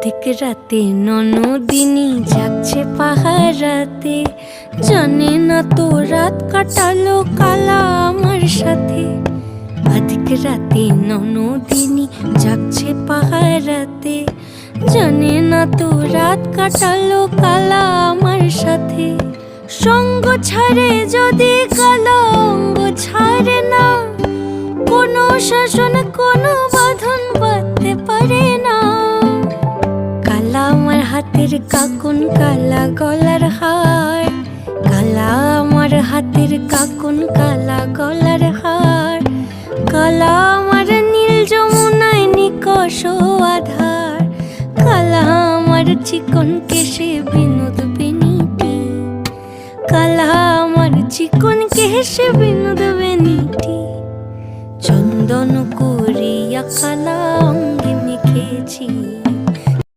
অধিক রাতে ননদিনী যাচ্ছে পাহারাতে, জানে না তো রাত কাটালো কালা আমার সাথে। অধিক রাতে ননদিনী যাচ্ছে পাহারাতে, জানে না তো রাত কাটালো কালা আমার সাথে। সঙ্গ ছাড়ে যদি কালা অঙ্গ ছাড়ে না, কোনো শাসন কোনো বাঁধন বাঁধতে পারে না। কালা আমার হাতের কাকুন কালা গলার হার, কালা আমার হাতের কাকুন কালা গলার হার। কালা আমার নীল যমুনায় নিকষ আধার, কালা আমার চিকন কেশে বিনোদ বেনিটি, কালা আমার চিকন কেশে বিনোদ বেনিটি। চন্দন করিয়া কালা অঙ্গে মেখেছি।